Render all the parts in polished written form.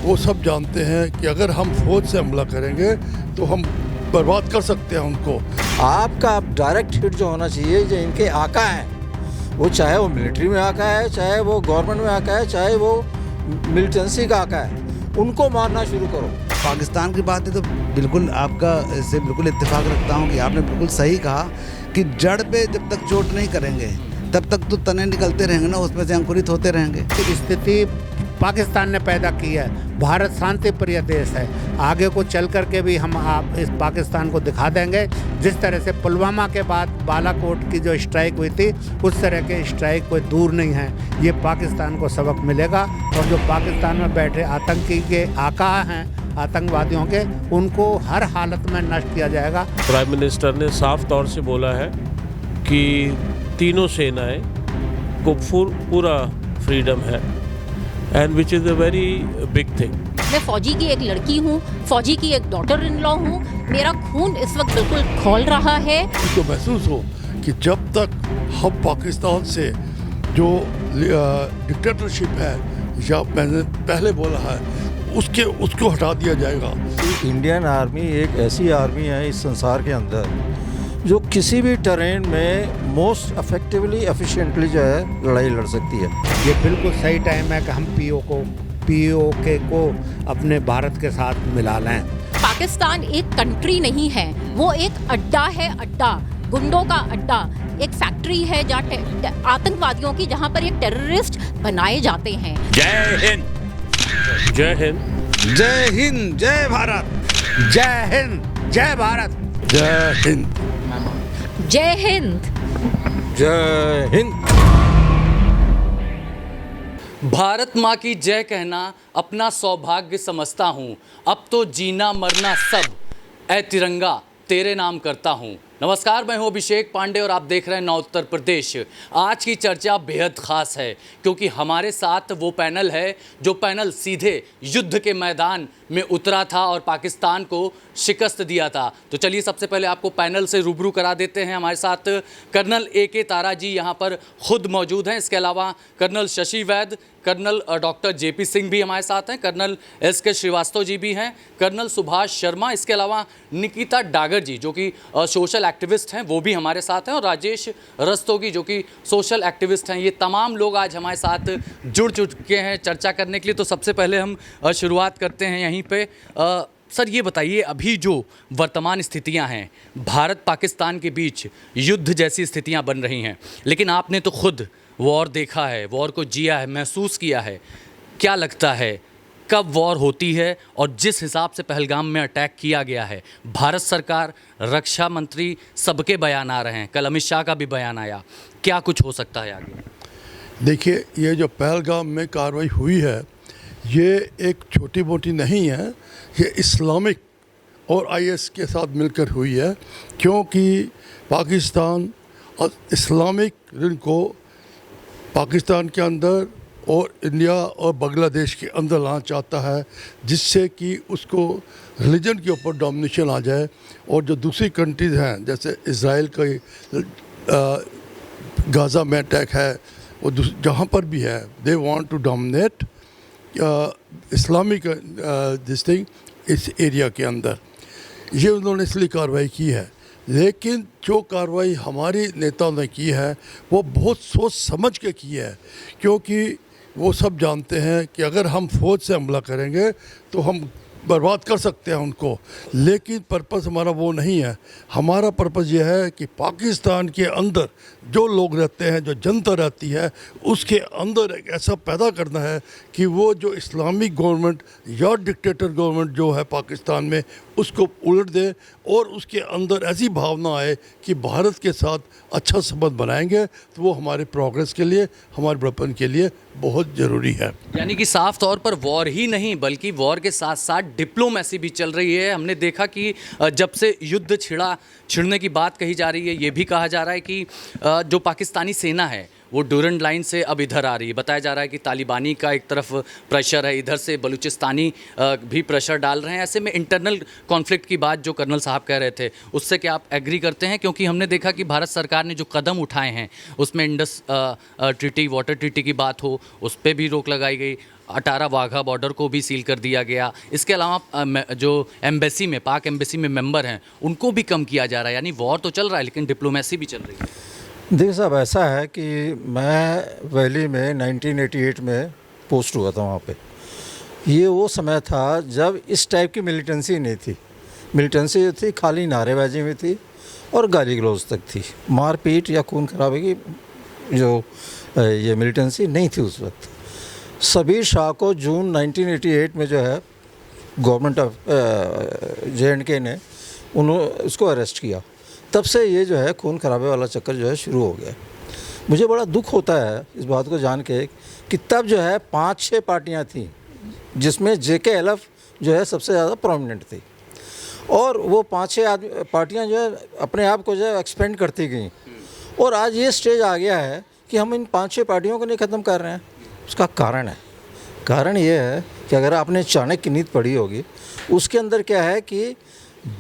वो सब जानते हैं कि अगर हम फौज से हमला करेंगे तो हम बर्बाद कर सकते हैं उनको। आपका डायरेक्ट हिट जो होना चाहिए, जो इनके आका हैं, वो चाहे वो मिलिट्री में आका है, चाहे वो गवर्नमेंट में आका है, चाहे वो मिलिटेंसी का आका है, उनको मारना शुरू करो। पाकिस्तान की बात है तो बिल्कुल आपका इससे बिल्कुल इत्तेफाक रखता हूँ कि आपने बिल्कुल सही कहा कि जड़ पे जब तक चोट नहीं करेंगे तब तक तो तने निकलते रहेंगे ना, उसमें से अंकुरित होते रहेंगे। स्थिति पाकिस्तान ने पैदा की है। भारत शांति प्रिय देश है। आगे को चल करके भी हम आप इस पाकिस्तान को दिखा देंगे। जिस तरह से पुलवामा के बाद बालाकोट की जो स्ट्राइक हुई थी, उस तरह के स्ट्राइक कोई दूर नहीं है। ये पाकिस्तान को सबक मिलेगा और जो पाकिस्तान में बैठे आतंकी के आका हैं, आतंकवादियों के, उनको हर हालत में नष्ट किया जाएगा। प्राइम मिनिस्टर ने साफ तौर से बोला है कि तीनों सेनाएं को पूरा फ्रीडम है, and which is a very big thing. मैं फौजी की एक लड़की हूँ, फौजी की एक डॉटर इन लॉ हूँ। मेरा खून इस वक्त बिल्कुल खौल रहा है। तो महसूस हो कि जब तक हम पाकिस्तान से जो डिक्टेटरशिप है, या मैंने पहले बोला है, उसको हटा दिया जाएगा। इंडियन आर्मी एक ऐसी आर्मी है इस संसार के अंदर जो किसी भी टरेन में मोस्ट इफेक्टिवली एफिशिएंटली जो है लड़ाई लड़ सकती है। ये बिल्कुल सही टाइम है कि हम पीओके को अपने भारत के साथ मिला लें। पाकिस्तान एक कंट्री नहीं है, वो एक अड्डा है, अड्डा, गुंडों का अड्डा। एक फैक्ट्री है जहाँ आतंकवादियों की, जहाँ पर ये टेररिस्ट बनाए जाते हैं। जय हिंद, जय हिंद, जय हिंद, जय भारत, जय हिंद, जय भारत, जय हिंद, जय हिंद, जय हिंद। भारत माँ की जय कहना अपना सौभाग्य समझता हूँ। अब तो जीना मरना सब, ऐ तिरंगा तेरे नाम करता हूँ। नमस्कार, मैं हूँ अभिषेक पांडे और आप देख रहे हैं नौ उत्तर प्रदेश। आज की चर्चा बेहद ख़ास है क्योंकि हमारे साथ वो पैनल है जो पैनल सीधे युद्ध के मैदान में उतरा था और पाकिस्तान को शिकस्त दिया था। तो चलिए सबसे पहले आपको पैनल से रूबरू करा देते हैं। हमारे साथ कर्नल ए.के. तारा जी यहाँ पर खुद मौजूद हैं। इसके अलावा कर्नल शशि वैद, कर्नल डॉक्टर जे.पी. सिंह भी हमारे साथ हैं, कर्नल एस.के. श्रीवास्तव जी भी हैं, कर्नल सुभाष शर्मा, इसके अलावा निकिता डागर जी जो कि सोशल एक्टिविस्ट हैं वो भी हमारे साथ हैं, और राजेश रस्तोगी जो कि सोशल एक्टिविस्ट हैं। ये तमाम लोग आज हमारे साथ जुड़ चुके हैं चर्चा करने के लिए। तो सबसे पहले हम शुरुआत करते हैं यहीं पे। सर ये बताइए, अभी जो वर्तमान स्थितियां हैं, भारत पाकिस्तान के बीच युद्ध जैसी स्थितियां बन रही हैं, लेकिन आपने तो खुद वॉर देखा है, वॉर को जिया है, महसूस किया है। क्या लगता है कब वॉर होती है? और जिस हिसाब से पहलगाम में अटैक किया गया है, भारत सरकार, रक्षा मंत्री, सबके बयान आ रहे हैं, कल अमित शाह का भी बयान आया, क्या कुछ हो सकता है आगे? देखिए, ये जो पहलगाम में कार्रवाई हुई है, ये एक छोटी मोटी नहीं है। ये इस्लामिक और आईएस के साथ मिलकर हुई है, क्योंकि पाकिस्तान और इस्लामिक रिंग को पाकिस्तान के अंदर और इंडिया और बांग्लादेश के अंदर लाना चाहता है, जिससे कि उसको रिलीजन के ऊपर डोमिनेशन आ जाए। और जो दूसरी कंट्रीज़ हैं, जैसे इज़राइल का गाज़ा में अटैक है, और जहाँ पर भी है, they want to dominate Islamic this thing इस एरिया के अंदर। ये उन्होंने इसलिए कार्रवाई की है। लेकिन जो कार्रवाई हमारे नेताओं ने की है वो बहुत सोच समझ के की है, क्योंकि वो सब जानते हैं कि अगर हम फौज से हमला करेंगे तो हम बर्बाद कर सकते हैं उनको। लेकिन पर्पस हमारा वो नहीं है। हमारा पर्पस ये है कि पाकिस्तान के अंदर जो लोग रहते हैं, जो जनता रहती है, उसके अंदर एक ऐसा पैदा करना है कि वो जो इस्लामिक गवर्नमेंट या डिक्टेटर गवर्नमेंट जो है पाकिस्तान में, उसको उलट दे और उसके अंदर ऐसी भावना आए कि भारत के साथ अच्छा संबंध बनाएंगे तो वो हमारे प्रोग्रेस के लिए, हमारे बढ़पन के लिए बहुत ज़रूरी है। यानी कि साफ तौर पर वॉर ही नहीं बल्कि वॉर के साथ साथ डिप्लोमेसी भी चल रही है। हमने देखा कि जब से युद्ध छिड़ने की बात कही जा रही है, ये भी कहा जा रहा है कि जो पाकिस्तानी सेना है वो डूरंड लाइन से अब इधर आ रही है। बताया जा रहा है कि तालिबानी का एक तरफ प्रेशर है, इधर से बलूचिस्तानी भी प्रेशर डाल रहे हैं। ऐसे में इंटरनल कॉन्फ्लिक्ट की बात जो कर्नल साहब कह रहे थे, उससे क्या आप एग्री करते हैं? क्योंकि हमने देखा कि भारत सरकार ने जो कदम उठाए हैं, उसमें इंडस ट्रीटी, वाटर ट्रीटी की बात हो, उस पर भी रोक लगाई गई, 18 वाघा बॉर्डर को भी सील कर दिया गया। इसके अलावा जो एम्बेसी में, पाक एम्बेसी में मेंबर हैं, उनको भी कम किया जा रहा है। यानी वॉर तो चल रहा है लेकिन डिप्लोमेसी भी चल रही है। देखिए साहब, ऐसा है कि मैं वैली में 1988 में पोस्ट हुआ था वहाँ पे। ये वो समय था जब इस टाइप की मिलिटेंसी नहीं थी। मिलिटेंसी जो थी खाली नारेबाजी में थी और गाली गलौज तक थी। मारपीट या खून खराबे की जो ये मिलिटेंसी नहीं थी उस वक्त। सबीर शाह को जून 1988 में जो है गवर्नमेंट ऑफ JNK ने उसको अरेस्ट किया। तब से ये जो है खून खराबे वाला चक्कर जो है शुरू हो गया। मुझे बड़ा दुख होता है इस बात को जान के कि तब जो है 5-6 पार्टियां थी जिसमें JKLF जो है सबसे ज़्यादा प्रोमिनेंट थी, और वो 5-6 पार्टियां जो है अपने आप को जो है एक्सपेंड करती गई। और आज ये स्टेज आ गया है कि हम इन 5-6 पार्टियों को नहीं ख़त्म कर रहे हैं। उसका कारण ये है कि अगर आपने चाणक्य नीति पढ़ी होगी, उसके अंदर क्या है कि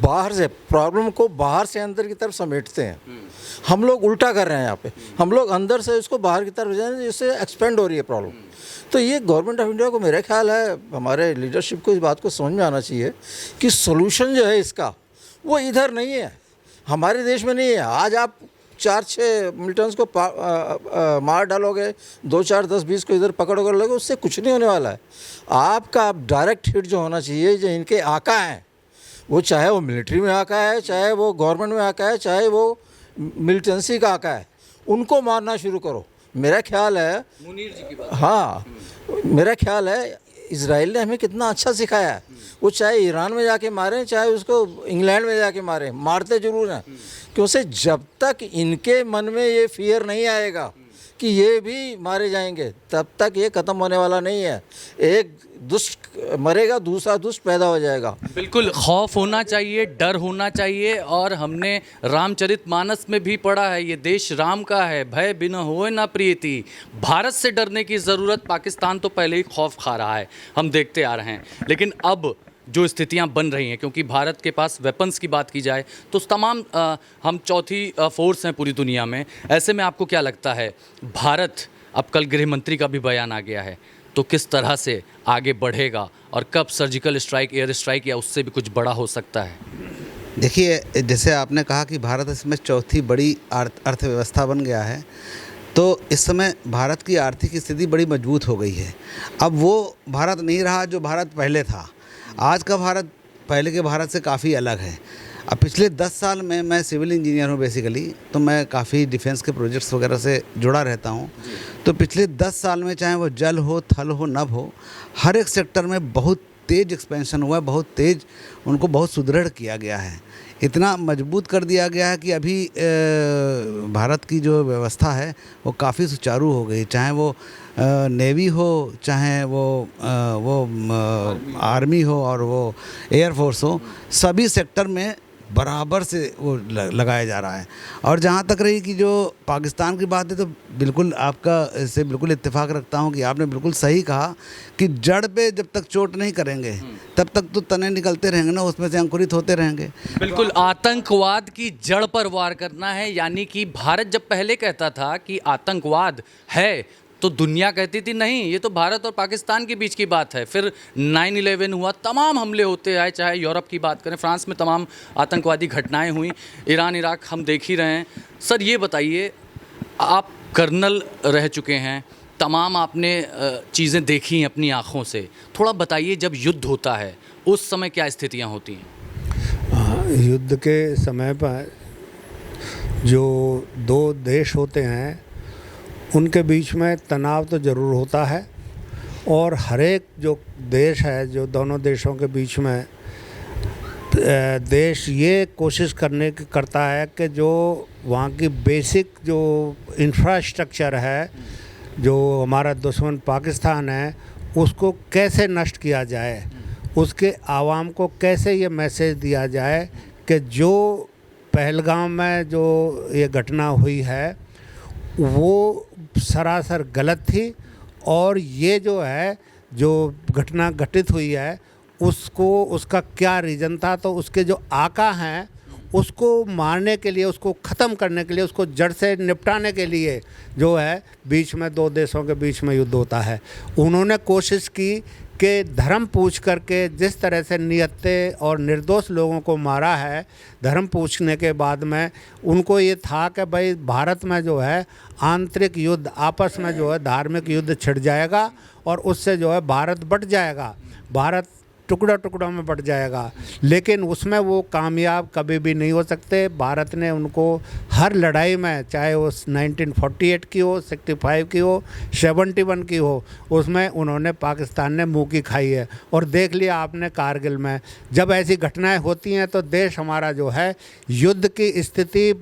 बाहर से प्रॉब्लम को बाहर से अंदर की तरफ समेटते हैं। हम लोग उल्टा कर रहे हैं यहाँ पे। हम लोग अंदर से इसको बाहर की तरफ जाए, जिससे एक्सपेंड हो रही है प्रॉब्लम। तो ये गवर्नमेंट ऑफ इंडिया को, मेरा ख्याल है हमारे लीडरशिप को इस बात को समझ में आना चाहिए कि सोल्यूशन जो है इसका वो इधर नहीं है, हमारे देश में नहीं है। आज आप 4-6 मिलिटेंट्स को मार डालोगे, 2-4, 10-20 को इधर पकड़ कर लोगे, उससे कुछ नहीं होने वाला है। आपका डायरेक्ट हिट जो होना चाहिए, जो इनके आका हैं, वो चाहे वो मिलिट्री में आका है, चाहे वो गवर्नमेंट में आका है, चाहे वो मिलिटेंसी का आका है, उनको मारना शुरू करो। मेरा ख्याल है मुनीर जी की बात, हाँ, मेरा ख्याल है इजराइल ने हमें कितना अच्छा सिखाया है। वो चाहे ईरान में जाके मारें, चाहे उसको इंग्लैंड में जाके मारें, मारते ज़रूर हैं। क्योंकि जब तक इनके मन में ये फियर नहीं आएगा कि ये भी मारे जाएंगे, तब तक ये ख़त्म होने वाला नहीं है। एक दुष्ट मरेगा, दूसरा दुष्ट पैदा हो जाएगा। बिल्कुल, खौफ होना चाहिए, डर होना चाहिए। और हमने रामचरितमानस में भी पढ़ा है, ये देश राम का है, भय बिना होए ना प्रीति। भारत से डरने की ज़रूरत, पाकिस्तान तो पहले ही खौफ खा रहा है, हम देखते आ रहे हैं। लेकिन अब जो स्थितियां बन रही हैं, क्योंकि भारत के पास वेपन्स की बात की जाए तो तमाम हम चौथी फोर्स हैं पूरी दुनिया में। ऐसे में आपको क्या लगता है, भारत, अब कल गृह मंत्री का भी बयान आ गया है, तो किस तरह से आगे बढ़ेगा और कब सर्जिकल स्ट्राइक, एयर स्ट्राइक या उससे भी कुछ बड़ा हो सकता है? देखिए, जैसे आपने कहा कि भारत इसमें चौथी बड़ी अर्थव्यवस्था बन गया है, तो इस समय भारत की आर्थिक स्थिति बड़ी मजबूत हो गई है। अब वो भारत नहीं रहा जो भारत पहले था। आज का भारत पहले के भारत से काफ़ी अलग है। अब पिछले 10 साल में, मैं सिविल इंजीनियर हूँ बेसिकली, तो मैं काफ़ी डिफेंस के प्रोजेक्ट्स वगैरह से जुड़ा रहता हूँ। तो पिछले 10 साल में, चाहे वो जल हो, थल हो, नभ हो, हर एक सेक्टर में बहुत तेज़ एक्सपेंशन हुआ है, बहुत तेज़ उनको बहुत सुदृढ़ किया गया है, इतना मजबूत कर दिया गया है कि अभी भारत की जो व्यवस्था है वो काफ़ी सुचारू हो गई। चाहे वो नेवी हो, चाहे वो आर्मी हो और वो एयरफोर्स हो, सभी सेक्टर में बराबर से वो लगाया जा रहा है। और जहाँ तक रही कि जो पाकिस्तान की बात है, तो बिल्कुल आपका इससे बिल्कुल इत्तेफाक रखता हूँ कि आपने बिल्कुल सही कहा कि जड़ पे जब तक चोट नहीं करेंगे तब तक तो तने निकलते रहेंगे ना, उसमें से अंकुरित होते रहेंगे। बिल्कुल, आतंकवाद की जड़ पर वार करना है। यानी कि भारत जब पहले कहता था कि आतंकवाद है, तो दुनिया कहती थी नहीं, ये तो भारत और पाकिस्तान के बीच की बात है। फिर 9/11 हुआ, तमाम हमले होते आए, चाहे यूरोप की बात करें, फ्रांस में तमाम आतंकवादी घटनाएं हुई, ईरान, इराक हम देख ही रहे हैं। सर ये बताइए, आप कर्नल रह चुके हैं, तमाम आपने चीज़ें देखी हैं अपनी आँखों से, थोड़ा बताइए जब युद्ध होता है उस समय क्या स्थितियाँ होती हैं? युद्ध के समय पर जो दो देश होते हैं उनके बीच में तनाव तो ज़रूर होता है, और हर एक जो देश है, जो दोनों देशों के बीच में देश ये कोशिश करता है कि जो वहाँ की बेसिक जो इंफ्रास्ट्रक्चर है, जो हमारा दुश्मन पाकिस्तान है, उसको कैसे नष्ट किया जाए, उसके आवाम को कैसे ये मैसेज दिया जाए कि जो पहलगाम में जो ये घटना हुई है वो सरासर गलत थी। और ये जो घटना घटित हुई है उसका क्या रीज़न था, तो उसके जो आका हैं उसको मारने के लिए, उसको ख़त्म करने के लिए, उसको जड़ से निपटाने के लिए बीच में दो देशों के बीच में युद्ध होता है। उन्होंने कोशिश की कि धर्म पूछ करके जिस तरह से निहत्थे और निर्दोष लोगों को मारा है, धर्म पूछने के बाद में उनको ये था कि भाई भारत में आंतरिक युद्ध, आपस में धार्मिक युद्ध छिड़ जाएगा और उससे भारत बट जाएगा, भारत टुकड़ा टुकड़ों में बट जाएगा। लेकिन उसमें वो कामयाब कभी भी नहीं हो सकते। भारत ने उनको हर लड़ाई में, चाहे वो 1948 की हो, 65 की हो, 71 की हो, उसमें उन्होंने, पाकिस्तान ने मुँह की खाई है। और देख लिया आपने कारगिल में, जब ऐसी घटनाएं होती हैं तो देश हमारा युद्ध की स्थिति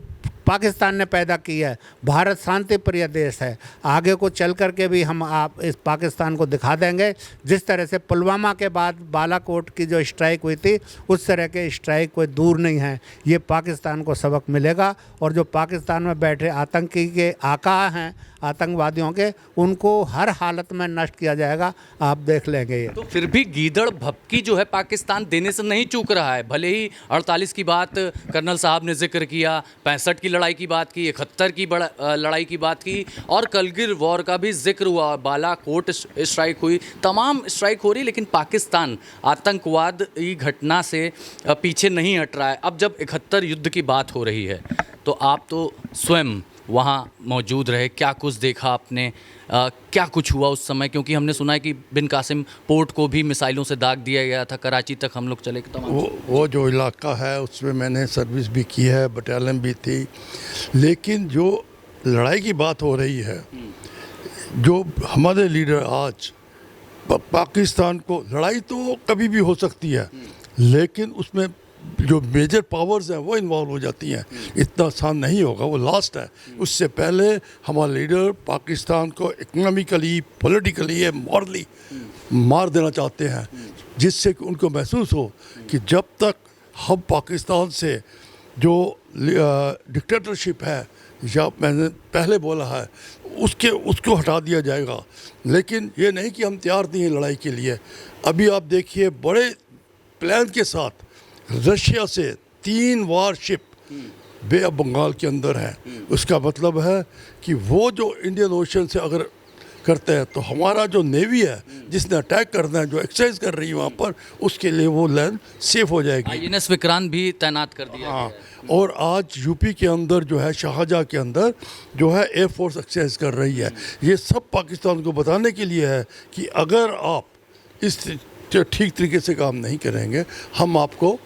पाकिस्तान ने पैदा की है। भारत शांति प्रिय देश है, आगे को चल कर के भी हम इस पाकिस्तान को दिखा देंगे। जिस तरह से पुलवामा के बाद बालाकोट की जो स्ट्राइक हुई थी, उस तरह के स्ट्राइक कोई दूर नहीं है। ये पाकिस्तान को सबक मिलेगा और जो पाकिस्तान में बैठे आतंकी के आका हैं, आतंकवादियों के, उनको हर हालत में नष्ट किया जाएगा, आप देख लेंगे। ये तो फिर भी गीदड़ भपकी पाकिस्तान देने से नहीं चूक रहा है। भले ही 48 की बात कर्नल साहब ने जिक्र किया, 65 की लड़ाई की बात की, 71 की लड़ाई की बात की, और करगिल वॉर का भी जिक्र हुआ, बालाकोट स्ट्राइक हुई, तमाम स्ट्राइक हो रही, लेकिन पाकिस्तान आतंकवाद की घटना से पीछे नहीं हट रहा है। अब जब 71 युद्ध की बात हो रही है तो आप तो स्वयं वहाँ मौजूद रहे, क्या कुछ देखा आपने, क्या कुछ हुआ उस समय? क्योंकि हमने सुना है कि बिन कासिम पोर्ट को भी मिसाइलों से दाग दिया गया था, कराची तक हम लोग चले। वो जो इलाका है उसमें मैंने सर्विस भी की है, बटालियन भी थी। लेकिन जो लड़ाई की बात हो रही है, जो हमारे लीडर आज पाकिस्तान को, लड़ाई तो कभी भी हो सकती है, लेकिन उसमें जो मेजर पावर्स हैं वो इन्वॉल्व हो जाती हैं। इतना आसान नहीं होगा, वो लास्ट है। उससे पहले हमारे लीडर पाकिस्तान को इकोनॉमिकली, पॉलिटिकली, मॉरली मार देना चाहते हैं, जिससे कि उनको महसूस हो कि जब तक हम पाकिस्तान से जो डिक्टेटरशिप है, या मैंने पहले बोला है, उसको हटा दिया जाएगा। लेकिन ये नहीं कि हम तैयार नहीं हैं लड़ाई के लिए। अभी आप देखिए, बड़े प्लान के साथ रशिया से 3 वारशिप बे ऑफ बंगाल के अंदर है। उसका मतलब है कि वो जो इंडियन ओशन से अगर करते हैं तो हमारा जो नेवी है, जिसने अटैक करना है, जो एक्सरसाइज कर रही है वहाँ पर, उसके लिए वो लैंड सेफ हो जाएगी। INS विक्रांत भी तैनात कर दिया। हाँ, और आज यूपी के अंदर शाहजहाँ के अंदर एयरफोर्स एक्सरसाइज कर रही है। ये सब पाकिस्तान को बताने के लिए है कि अगर आप इस ठीक तरीके से काम नहीं करेंगे, हम आपको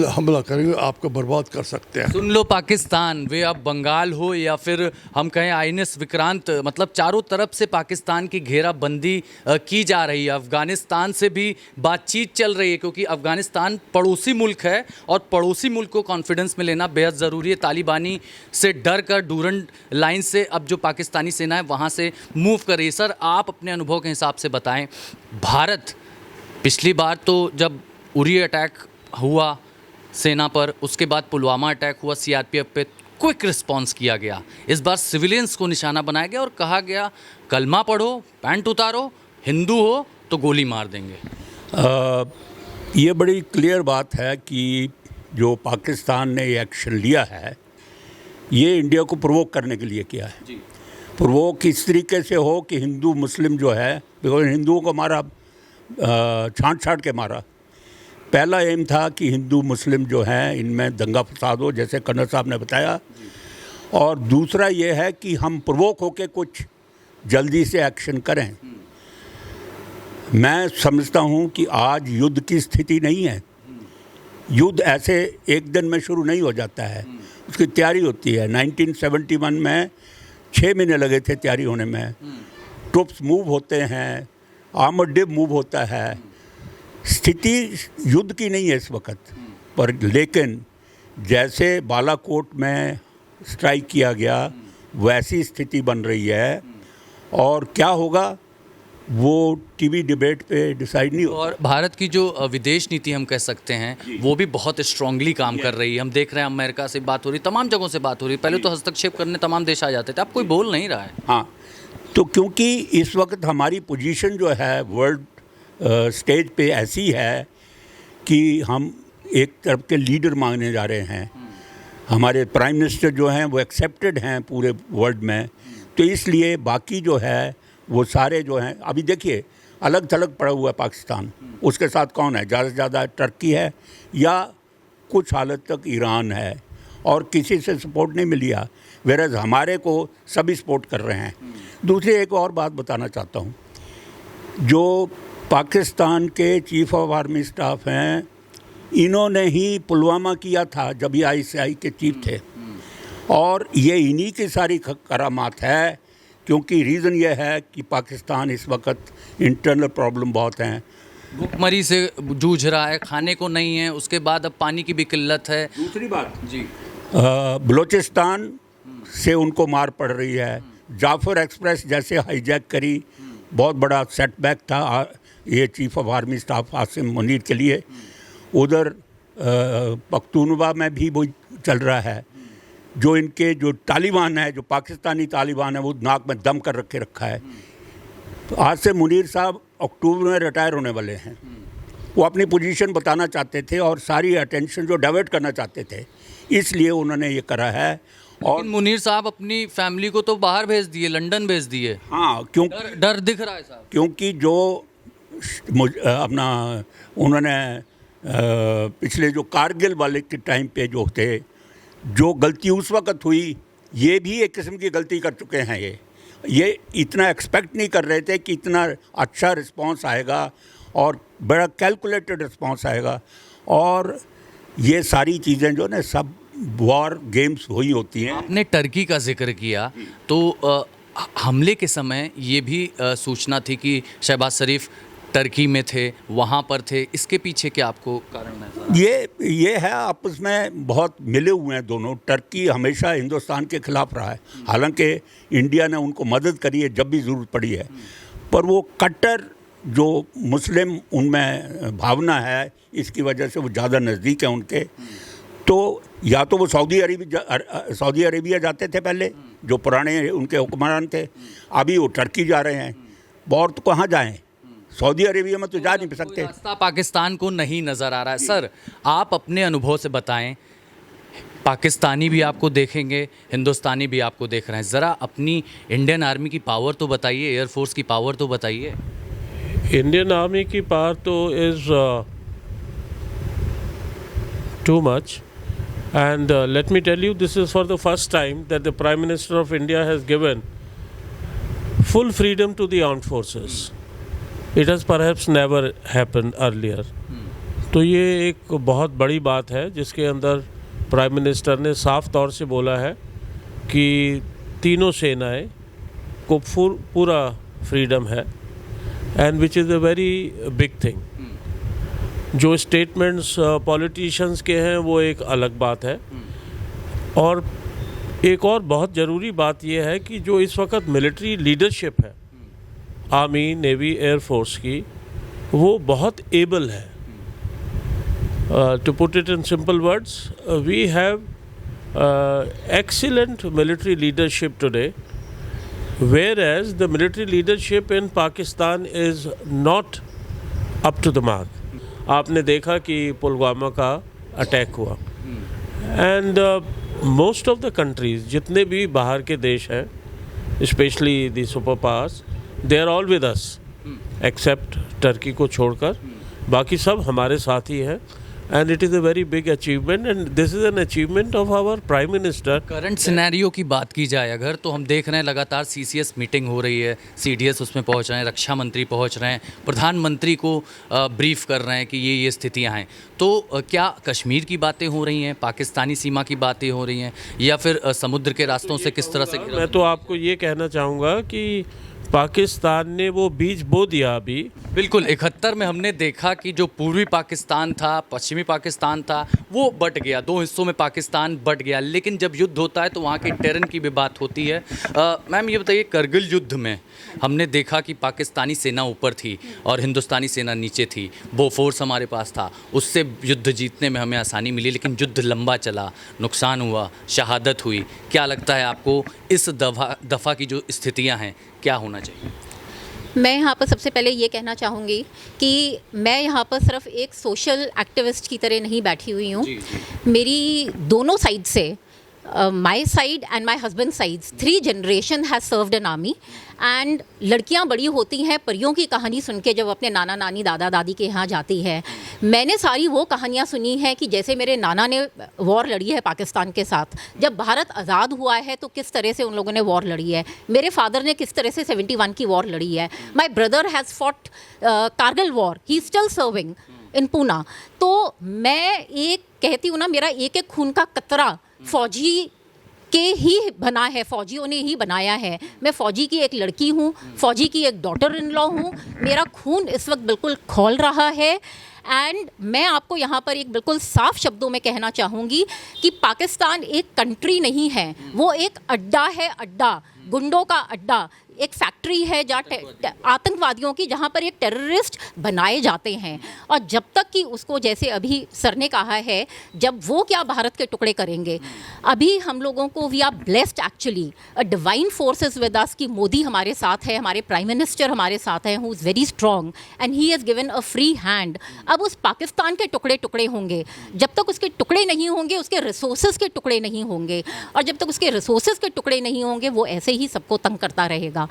हमला करेंगे, आपको बर्बाद कर सकते हैं। सुन लो पाकिस्तान, वे अब बंगाल हो या फिर हम कहें INS विक्रांत, मतलब चारों तरफ से पाकिस्तान की घेराबंदी की जा रही है। अफ़गानिस्तान से भी बातचीत चल रही है, क्योंकि अफ़गानिस्तान पड़ोसी मुल्क है और पड़ोसी मुल्क को कॉन्फिडेंस में लेना बेहद ज़रूरी है। तालिबानी से डर कर डूरंड लाइन से अब जो पाकिस्तानी सेना है वहाँ से मूव कर रही है। सर, आप अपने अनुभव के हिसाब से बताएँ, भारत पिछली बार तो जब उरी अटैक हुआ सेना पर, उसके बाद पुलवामा अटैक हुआ, CRPF पे क्विक रिस्पांस किया गया। इस बार सिविलियंस को निशाना बनाया गया और कहा गया कलमा पढ़ो, पैंट उतारो, हिंदू हो तो गोली मार देंगे। ये बड़ी क्लियर बात है कि जो पाकिस्तान ने ये एक्शन लिया है, ये इंडिया को प्रोवोक करने के लिए किया है। प्रोवोक इस तरीके से हो कि हिंदू मुस्लिम जो है, बिकॉज हिंदुओं को मारा, छांट के मारा। पहला एम था कि हिंदू मुस्लिम जो हैं इनमें दंगा फसाद हो, जैसे कर्नल साहब ने बताया। और दूसरा ये है कि हम प्रोवोक होकर कुछ जल्दी से एक्शन करें। मैं समझता हूँ कि आज युद्ध की स्थिति नहीं है। युद्ध ऐसे एक दिन में शुरू नहीं हो जाता है, उसकी तैयारी होती है। 1971 में 6 महीने लगे थे तैयारी होने में। ट्रुप्स मूव होते हैं, आर्मर्ड डिव मूव होता है। स्थिति युद्ध की नहीं है इस वक्त पर, लेकिन जैसे बालाकोट में स्ट्राइक किया गया वैसी स्थिति बन रही है। और क्या होगा, वो टीवी डिबेट पे डिसाइड नहीं होता। और भारत की जो विदेश नीति हम कह सकते हैं वो भी बहुत स्ट्रांगली काम कर रही है। हम देख रहे हैं अमेरिका से बात हो रही, तमाम जगहों से बात हो रही। पहले तो हस्तक्षेप करने तमाम देश आ जाते थे, अब कोई बोल नहीं रहा है। हाँ, तो क्योंकि इस वक्त हमारी पोजीशन जो है वर्ल्ड स्टेज पे ऐसी है कि हम एक तरफ के लीडर मांगने जा रहे हैं। हमारे प्राइम मिनिस्टर जो हैं वो एक्सेप्टेड हैं पूरे वर्ल्ड में, तो इसलिए बाकी जो है वो सारे जो हैं, अभी देखिए अलग थलग पड़ा हुआ है पाकिस्तान, उसके साथ कौन है? ज़्यादा से ज़्यादा टर्की है या कुछ हालत तक ईरान है, और किसी से सपोर्ट नहीं मिली है, वेरज हमारे को सभी सपोर्ट कर रहे हैं। दूसरी एक और बात बताना चाहता हूँ, जो पाकिस्तान के चीफ ऑफ आर्मी स्टाफ हैं, इन्होंने ही पुलवामा किया था जब ये ICI के चीफ थे, और ये इन्हीं की सारी करामात है, क्योंकि रीज़न ये है कि पाकिस्तान इस वक्त इंटरनल प्रॉब्लम बहुत हैं। भुखमरी से जूझ रहा है, खाने को नहीं है, उसके बाद अब पानी की भी किल्लत है। दूसरी बात जी, बलूचिस्तान से उनको मार पड़ रही है। जाफर एक्सप्रेस जैसे हाईजैक करी, बहुत बड़ा सेटबैक था ये chief of army staff Asim Munir के लिए। उधर पख्तूनवा में भी वो चल रहा है। जो इनके जो तालिबान है, जो पाकिस्तानी तालिबान है, वो नाक में दम कर रखा है। आसिम मुनीर साहब अक्टूबर में रिटायर होने वाले हैं। वो अपनी पोजीशन बताना चाहते थे और सारी अटेंशन जो डाइवर्ट करना चाहते थे, इसलिए उन्होंने ये करा है। और मुनीर साहब अपनी फैमिली को तो बाहर भेज दिए, लंदन भेज दिए। हाँ, क्योंकि डर दिख रहा है साहब, क्योंकि जो अपना उन्होंने पिछले जो कारगिल वाले के टाइम पे जो थे, जो गलती उस वक़्त हुई, ये भी एक किस्म की गलती कर चुके हैं। ये इतना एक्सपेक्ट नहीं कर रहे थे कि इतना अच्छा रिस्पांस आएगा और बड़ा कैलकुलेटेड रिस्पांस आएगा। और ये सारी चीज़ें जो ना सब वॉर गेम्स हुई होती हैं। आपने टर्की का जिक्र किया, तो हमले के समय ये भी सूचना थी कि शहबाज शरीफ टर्की में थे, वहाँ पर थे। इसके पीछे क्या आपको कारण है? ये है, आपस में बहुत मिले हुए हैं दोनों। टर्की हमेशा हिंदुस्तान के खिलाफ रहा है, हालांकि इंडिया ने उनको मदद करी है जब भी ज़रूरत पड़ी है, पर वो कट्टर जो मुस्लिम उनमें भावना है, इसकी वजह से वो ज़्यादा नज़दीक है उनके। तो या तो वो सऊदी अरेबिया जाते थे पहले, जो पुराने उनके हुक्मरान थे, अभी वो टर्की जा रहे हैं। और तो कहाँ जाएं? सऊदी अरेबिया में तो जा नहीं सकते। रास्ता पाकिस्तान को नहीं नज़र आ रहा है। सर, आप अपने अनुभव से बताएं, पाकिस्तानी भी आपको देखेंगे, हिंदुस्तानी भी आपको देख रहे हैं, ज़रा अपनी इंडियन आर्मी की पावर तो बताइए, एयरफोर्स की पावर तो बताइए। इंडियन आर्मी की पावर तो is too much, and let me tell you, this is for the first time that the Prime Minister of India has given full freedom to the armed forces. It has perhaps never happened earlier. तो ये एक बहुत बड़ी बात है, जिसके अंदर prime minister ने साफ तौर से बोला है कि तीनों सेनाएं को पूरा फ्रीडम है, and which is a very big thing. जो स्टेटमेंट्स पॉलिटिशियंस के हैं वो एक अलग बात है, और एक और बहुत ज़रूरी बात यह है कि जो इस वक्त मिलिट्री लीडरशिप है आर्मी, नेवी, एयरफोर्स की, वो बहुत एबल है। To put it in simple words, we have excellent military leadership today, whereas the military leadership in Pakistan is not up to the mark. आपने देखा कि पुलवामा का अटैक हुआ, and most of the countries, जितने भी बाहर के देश हैं, specially the super powers, they are all with us except Turkey को छोड़कर। बाकी सब हमारे साथ ही हैं, and it is a very big achievement, and this is an achievement of our prime minister. Current scenario की बात की जाए अगर, तो हम देख रहे हैं लगातार CCS मीटिंग हो रही है, CDS उसमें पहुंच रहे हैं, रक्षा मंत्री पहुंच रहे हैं, प्रधानमंत्री को ब्रीफ कर रहे हैं कि ये स्थितियां हैं। तो क्या कश्मीर की बातें हो रही हैं, पाकिस्तानी सीमा की बातें हो रही हैं, या फिर समुद्र के रास्तों से किस तरह से? मैं तो आपको ये कहना चाहूँगा कि पाकिस्तान ने वो बीज बो दिया अभी। बिल्कुल 71 में हमने देखा कि जो पूर्वी पाकिस्तान था, पश्चिमी पाकिस्तान था, वो बट गया, दो हिस्सों में पाकिस्तान बट गया। लेकिन जब युद्ध होता है तो वहाँ के टेरन की भी बात होती है। मैम ये बताइए, करगिल युद्ध में हमने देखा कि पाकिस्तानी सेना ऊपर थी और हिंदुस्तानी सेना नीचे थी, बोफोर्स हमारे पास था, उससे युद्ध जीतने में हमें आसानी मिली। लेकिन युद्ध लंबा चला, नुकसान हुआ, शहादत हुई। क्या लगता है आपको इस दफ़ा की जो स्थितियाँ हैं, क्या होना चाहिए? मैं यहाँ पर सबसे पहले ये कहना चाहूँगी कि मैं यहाँ पर सिर्फ एक सोशल एक्टिविस्ट की तरह नहीं बैठी हुई हूँ। मेरी दोनों साइड से, my side and my husband sides, 3 generation has served an army. And लड़कियाँ बड़ी होती हैं परियों की कहानी सुन के, जब अपने नाना नानी दादा दादी के यहाँ जाती है। मैंने सारी वो कहानियाँ सुनी हैं कि जैसे मेरे नाना ने वॉर लड़ी है पाकिस्तान के साथ, जब भारत आज़ाद हुआ है तो किस तरह से उन लोगों ने वॉर लड़ी है, मेरे फादर ने किस तरह से 71 की वॉर लड़ी है। My brother has fought Kargil war, he is still serving in Poona. तो मैं एक कहती हूँ ना, मेरा एक एक खून का कतरा फौजी के ही बना है, फौजियों ने ही बनाया है। मैं फौजी की एक लड़की हूँ, फौजी की एक डॉटर इन लॉ हूँ। मेरा खून इस वक्त बिल्कुल खौल रहा है। एंड मैं आपको यहाँ पर एक बिल्कुल साफ शब्दों में कहना चाहूँगी कि पाकिस्तान एक कंट्री नहीं है, वो एक अड्डा है, अड्डा, गुंडों का अड्डा, एक फैक्ट्री है जहाँ आतंकवादियों की, जहाँ पर एक टेररिस्ट बनाए जाते हैं। और जब तक कि उसको, जैसे अभी सर ने कहा है, जब वो क्या भारत के टुकड़े करेंगे। अभी हम लोगों को, we are blessed actually, a divine forces with us, कि मोदी हमारे साथ है, हमारे प्राइम मिनिस्टर हमारे साथ हैं, who is very strong and he has given a free hand. अब उस पाकिस्तान के टुकड़े टुकड़े होंगे, जब तक उसके टुकड़े नहीं होंगे उसके रिसोर्सेज के टुकड़े नहीं होंगे, और जब तक उसके रिसोर्सेज के टुकड़े नहीं होंगे वो ऐसे ही सबको तंग करता रहेगा।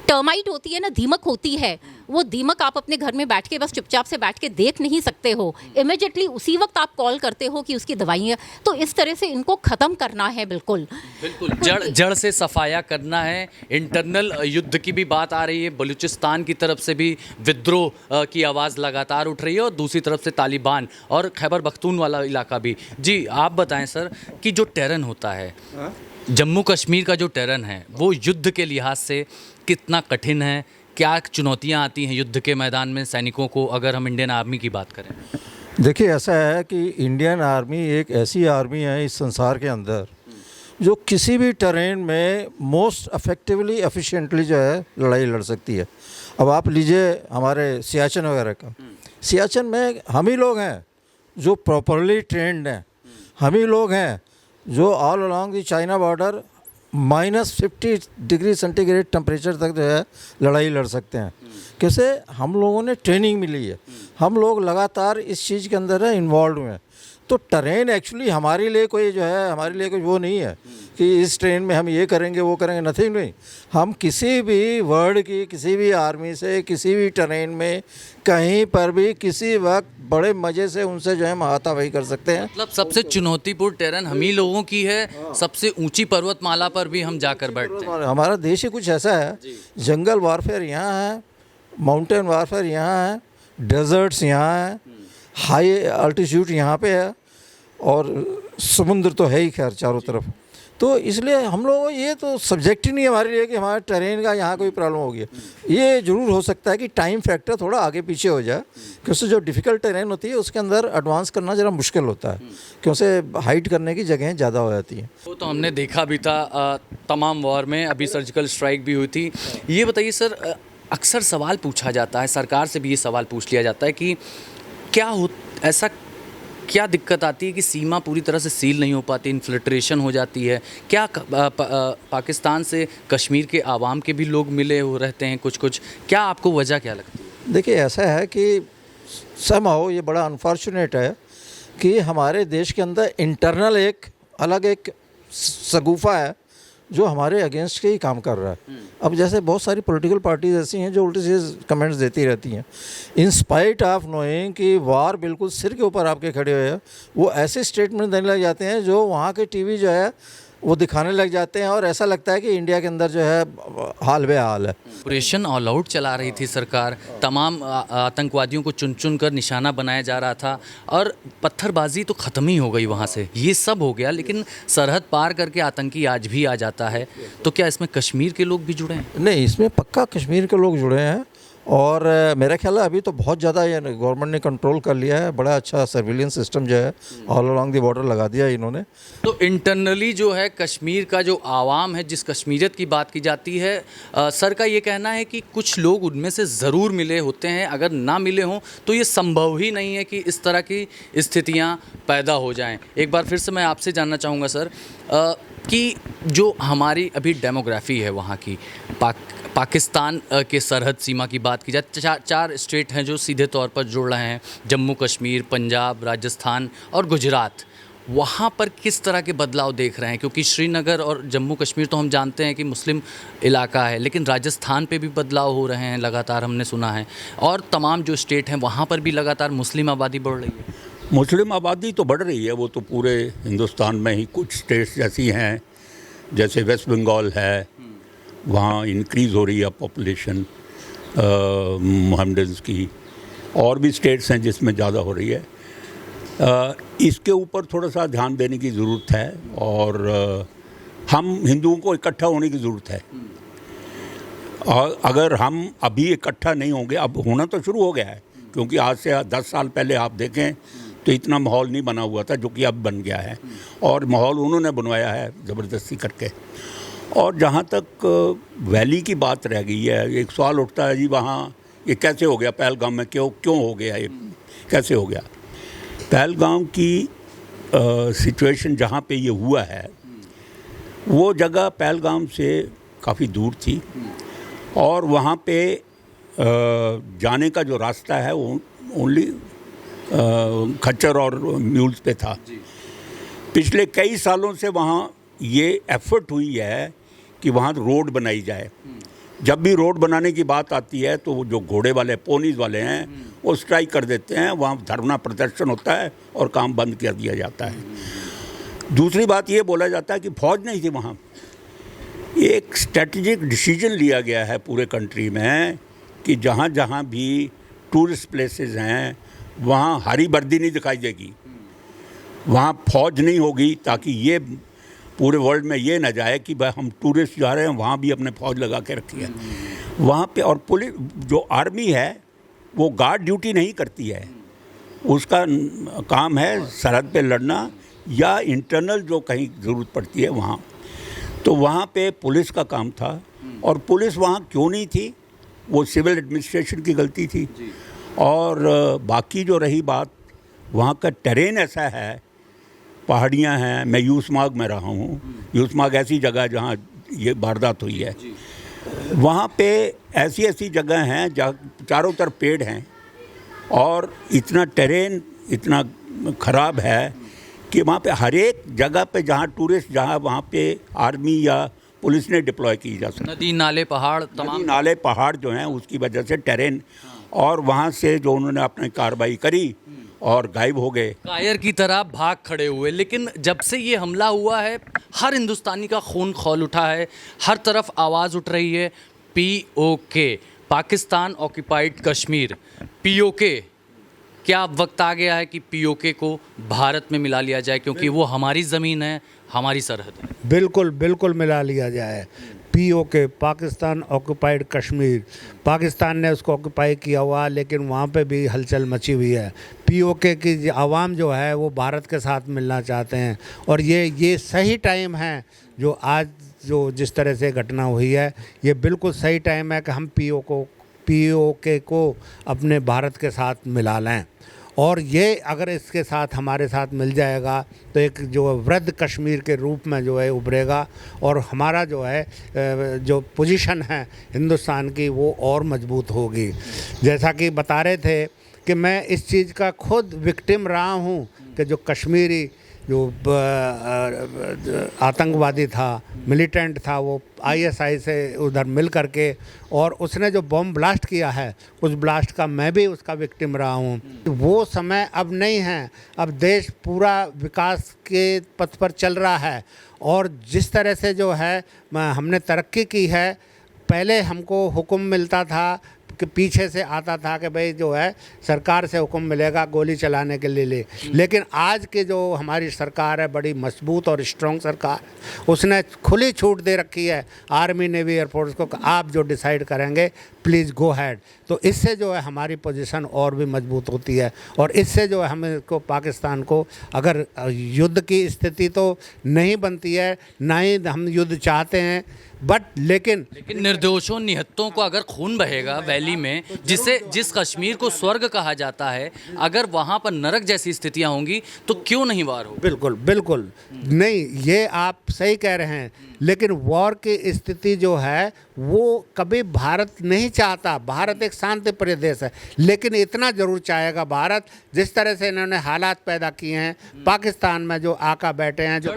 टर्माइट होती है ना, दीमक होती है, वो दीमक आप अपने घर में बैठ के बस चुपचाप से बैठ के देख नहीं सकते हो, इमिडिएटली उसी वक्त आप कॉल करते हो कि उसकी दवाई है। तो इस तरह से इनको ख़त्म करना है, बिल्कुल जड़ से सफाया करना है। इंटरनल युद्ध की भी बात आ रही है, बलूचिस्तान की तरफ से भी विद्रोह की आवाज़ लगातार उठ रही है, और दूसरी तरफ से तालिबान और खैबर पख्तूनख्वा इलाका भी। जी आप बताएं सर कि जो टेरन होता है, जम्मू कश्मीर का जो टेरन है, वो युद्ध के लिहाज से कितना कठिन है, क्या चुनौतियां आती हैं युद्ध के मैदान में सैनिकों को, अगर हम इंडियन आर्मी की बात करें? देखिए, ऐसा है कि इंडियन आर्मी एक ऐसी आर्मी है इस संसार के अंदर जो किसी भी टेरेन में मोस्ट इफेक्टिवली एफिशिएंटली जो है लड़ाई लड़ सकती है। अब आप लीजिए हमारे सियाचिन वगैरह का, सियाचिन में हम ही लोग हैं जो प्रॉपरली ट्रेंड हैं, हम ही लोग हैं जो all along the China border -50 degree centigrade temperature तक जो है लड़ाई लड़ सकते हैं। कैसे? हम लोगों ने ट्रेनिंग मिली है, हम लोग लगातार इस चीज़ के अंदर इन्वॉल्व हुए हैं। तो ट्रेन एक्चुअली हमारे लिए कोई जो है, हमारे लिए कोई वो नहीं है कि इस ट्रेन में हम ये करेंगे वो करेंगे, नथिंग नहीं। हम किसी भी वर्ल्ड की किसी भी आर्मी से किसी भी ट्रेन में कहीं पर भी किसी वक्त बड़े मज़े से उनसे जो है हाथापाई कर सकते हैं। मतलब सबसे चुनौतीपूर्ण टेरन हम ही लोगों की है, सबसे ऊंची पर्वतमाला पर भी हम जाकर बैठते हैं। हमारा देश ही कुछ ऐसा है, जंगल वारफेयर यहाँ है, माउंटेन वारफेयर यहाँ है, डेजर्ट्स यहाँ है, हाई अल्टीट्यूड यहाँ पे है, और समुद्र तो है ही खैर चारों तरफ। तो इसलिए हम लोग, ये तो सब्जेक्ट ही नहीं है हमारे लिए कि हमारे ट्रेन का यहाँ कोई प्रॉब्लम होगी। ये ज़रूर हो सकता है कि टाइम फैक्टर थोड़ा आगे पीछे हो जाए, क्योंकि जो डिफ़िकल्ट ट्रेन होती है उसके अंदर एडवांस करना ज़रा मुश्किल होता है, क्योंकि हाइट करने की जगहें ज़्यादा हो जाती हैं। वो तो हमने देखा भी था तमाम वॉर में, अभी सर्जिकल स्ट्राइक भी हुई थी। ये बताइए सर, अक्सर सवाल पूछा जाता है, सरकार से भी ये सवाल पूछ लिया जाता है कि ऐसा क्या दिक्कत आती है कि सीमा पूरी तरह से सील नहीं हो पाती, इन्फिल्ट्रेशन हो जाती है? क्या पाकिस्तान से कश्मीर के आवाम के भी लोग मिले हो रहते हैं कुछ, क्या आपको वजह क्या लगती है? देखिए, ऐसा है कि समहाउ ये बड़ा अनफॉर्चुनेट है कि हमारे देश के अंदर इंटरनल एक अलग एक सगुफा है जो हमारे अगेंस्ट के ही काम कर रहा है। अब जैसे बहुत सारी पॉलिटिकल पार्टीज ऐसी हैं जो उल्टे सीधे कमेंट्स देती रहती हैं, इन स्पाइट ऑफ नोइंग कि वार बिल्कुल सिर के ऊपर आपके खड़े हुए हैं, वो ऐसे स्टेटमेंट देने लग जाते हैं जो वहाँ के टीवी जो है वो दिखाने लग जाते हैं और ऐसा लगता है कि इंडिया के अंदर जो है हाल बेहाल है। ऑपरेशन ऑल आउट चला रही थी सरकार, तमाम आतंकवादियों को चुन चुन कर निशाना बनाया जा रहा था और पत्थरबाजी तो ख़त्म ही हो गई वहाँ से, ये सब हो गया। लेकिन सरहद पार करके आतंकी आज भी आ जाता है, तो क्या इसमें कश्मीर के लोग भी जुड़े हैं? नहीं, इसमें पक्का कश्मीर के लोग जुड़े हैं और मेरा ख्याल है अभी तो बहुत ज़्यादा ये गवर्नमेंट ने कंट्रोल कर लिया है। बड़ा अच्छा सर्विलेंस सिस्टम जो है ऑल अलोंग दी बॉर्डर लगा दिया इन्होंने। तो इंटरनली जो है कश्मीर का जो आवाम है, जिस कश्मीरियत की बात की जाती है, सर का ये कहना है कि कुछ लोग उनमें से ज़रूर मिले होते हैं, अगर ना मिले हों तो ये संभव ही नहीं है कि इस तरह की स्थितियां पैदा हो जाएं। एक बार फिर से मैं आपसे जानना चाहूँगा सर कि जो हमारी अभी डेमोग्राफी है वहाँ की, पाकिस्तान के सरहद सीमा की बात की जाए, चार स्टेट हैं जो सीधे तौर पर जुड़ रहे हैं, जम्मू कश्मीर, पंजाब, राजस्थान और गुजरात। वहाँ पर किस तरह के बदलाव देख रहे हैं? क्योंकि श्रीनगर और जम्मू कश्मीर तो हम जानते हैं कि मुस्लिम इलाका है, लेकिन राजस्थान पे भी बदलाव हो रहे हैं लगातार, हमने सुना है, और तमाम जो स्टेट हैं वहाँ पर भी लगातार मुस्लिम आबादी बढ़ रही है। मुस्लिम आबादी तो बढ़ रही है, वो तो पूरे हिंदुस्तान में ही कुछ स्टेट्स ऐसी हैं, जैसे वेस्ट बंगाल है, वहाँ इंक्रीज़ हो रही है पॉपुलेशन मोहम्मडन्स की, और भी स्टेट्स हैं जिसमें ज़्यादा हो रही है। इसके ऊपर थोड़ा सा ध्यान देने की ज़रूरत है और हम हिंदुओं को इकट्ठा होने की ज़रूरत है। और अगर हम अभी इकट्ठा नहीं होंगे, अब होना तो शुरू हो गया है, क्योंकि आज से 10 साल पहले आप देखें तो इतना माहौल नहीं बना हुआ था जो कि अब बन गया है, और माहौल उन्होंने बनवाया है ज़बरदस्ती करके। और जहाँ तक वैली की बात रह गई है, एक सवाल उठता है जी वहाँ ये कैसे हो गया, पहलगाम में क्यों हो गया, ये कैसे हो गया। पहलगाम की सिचुएशन जहाँ पे ये हुआ है वो जगह पहलगाम से काफ़ी दूर थी, और वहाँ पे जाने का जो रास्ता है वो ओनली खच्चर और म्यूल्स पे था। पिछले कई सालों से वहाँ ये एफर्ट हुई है कि वहाँ रोड बनाई जाए। जब भी रोड बनाने की बात आती है तो वो जो घोड़े वाले पोनीज वाले हैं वो स्ट्राइक कर देते हैं, वहाँ धरना प्रदर्शन होता है और काम बंद कर दिया जाता है। दूसरी बात ये बोला जाता है कि फौज नहीं थी वहाँ। एक स्ट्रेटजिक डिसीजन लिया गया है पूरे कंट्री में कि जहाँ जहाँ भी टूरिस्ट प्लेसेस हैं वहाँ हरी वर्दी नहीं दिखाई देगी, वहाँ फौज नहीं होगी, ताकि ये पूरे वर्ल्ड में ये ना जाए कि भाई हम टूरिस्ट जा रहे हैं, वहाँ भी अपने फौज लगा के रखी है वहाँ पे। और पुलिस जो आर्मी है वो गार्ड ड्यूटी नहीं करती है, उसका काम है सरहद पे लड़ना या इंटरनल जो कहीं ज़रूरत पड़ती है वहाँ। तो वहाँ पे पुलिस का काम था, और पुलिस वहाँ क्यों नहीं थी वो सिविल एडमिनिस्ट्रेशन की गलती थी। और बाकी जो रही बात, वहाँ का टेरेन ऐसा है, पहाड़ियाँ हैं। मैं यूसमार्ग में रहा हूँ, यूसमार्ग ऐसी जगह जहाँ ये वारदात हुई है, वहाँ पे ऐसी ऐसी जगह हैं जहाँ चारों तरफ पेड़ हैं और इतना टेरेन इतना ख़राब है कि वहाँ पे हर एक जगह पे जहाँ टूरिस्ट जहाँ वहाँ पे आर्मी या पुलिस ने डिप्लॉय की जा सकती। नदी नाले पहाड़, तमाम नाले पहाड़ जो हैं उसकी वजह से टेरेन, और वहाँ से जो उन्होंने अपनी कार्रवाई करी और गायब हो गए, कायर की तरह भाग खड़े हुए। लेकिन जब से ये हमला हुआ है हर हिंदुस्तानी का खून खौल उठा है, हर तरफ आवाज़ उठ रही है POK, Pakistan occupied Kashmir. POK, क्या अब वक्त आ गया है कि POK को भारत में मिला लिया जाए, क्योंकि वो हमारी ज़मीन है, हमारी सरहद है? बिल्कुल बिल्कुल मिला लिया जाए। POK, पाकिस्तान ऑक्यूपाइड कश्मीर, पाकिस्तान ने उसको ऑक्यूपाई किया हुआ, लेकिन वहाँ पे भी हलचल मची हुई है। POK की आवाम जो है वो भारत के साथ मिलना चाहते हैं, और ये सही टाइम है जो आज जो जिस तरह से घटना हुई है, ये बिल्कुल सही टाइम है कि हम POK को अपने भारत के साथ मिला लें। और ये अगर इसके साथ हमारे साथ मिल जाएगा तो एक जो वृद्ध कश्मीर के रूप में जो है उभरेगा, और हमारा जो है जो पोजीशन है हिंदुस्तान की वो और मजबूत होगी। जैसा कि बता रहे थे कि मैं इस चीज़ का खुद विक्टिम रहा हूँ कि जो कश्मीरी जो आतंकवादी था, मिलिटेंट था, वो ISI से उधर मिल करके और उसने जो बम ब्लास्ट किया है उस ब्लास्ट का मैं भी उसका विक्टिम रहा हूँ। वो समय अब नहीं है, अब देश पूरा विकास के पथ पर चल रहा है और जिस तरह से जो है हमने तरक्की की है, पहले हमको हुक्म मिलता था कि पीछे से आता था कि भाई जो है सरकार से हुक्म मिलेगा गोली चलाने के लिए लेकिन आज के जो हमारी सरकार है बड़ी मजबूत और स्ट्रॉन्ग सरकार है, उसने खुली छूट दे रखी है आर्मी नेवी एयरफोर्स को कि आप जो डिसाइड करेंगे प्लीज़ गो हैड। तो इससे जो है हमारी पोजीशन और भी मजबूत होती है और इससे जो है हमें को पाकिस्तान को अगर युद्ध की स्थिति तो नहीं बनती है, ना ही हम युद्ध चाहते हैं, बट लेकिन निर्दोषों निहत्तों को अगर खून बहेगा वैली में, जिस कश्मीर को स्वर्ग कहा जाता है, अगर वहाँ पर नरक जैसी स्थितियाँ होंगी तो क्यों नहीं वार हो? बिल्कुल बिल्कुल नहीं, ये आप सही कह रहे हैं, लेकिन वॉर की स्थिति जो है वो कभी भारत नहीं चाहता। भारत एक शांति प्रिय देश है, लेकिन इतना जरूर चाहेगा भारत, जिस तरह से इन्होंने हालात पैदा किए हैं पाकिस्तान में, जो आका बैठे हैं, जो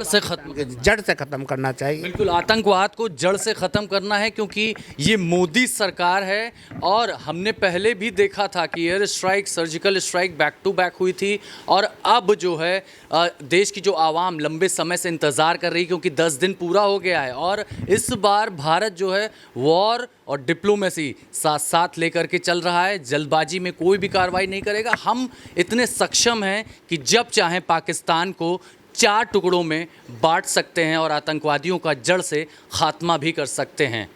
जड़ से ख़त्म करना चाहिए। बिल्कुल, आतंकवाद को जड़ से ख़त्म करना है, क्योंकि ये मोदी सरकार है और हमने पहले भी देखा था कि air strike, surgical strike back to back हुई थी और अब जो है देश की जो आवाम लंबे समय से इंतज़ार कर रही, क्योंकि 10 दिन पूरा हो गया है और इस बार भारत जो है वॉर और डिप्लोमेसी साथ साथ लेकर के चल रहा है। जल्दबाजी में कोई भी कार्रवाई नहीं करेगा। हम इतने सक्षम हैं कि जब चाहें पाकिस्तान को 4 टुकड़ों में बांट सकते हैं और आतंकवादियों का जड़ से खात्मा भी कर सकते हैं।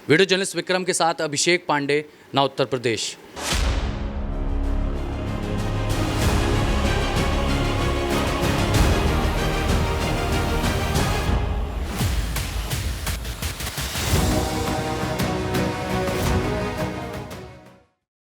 वीडियो जर्नलिस्ट विक्रम के साथ अभिषेक पांडे, नौ उत्तर प्रदेश।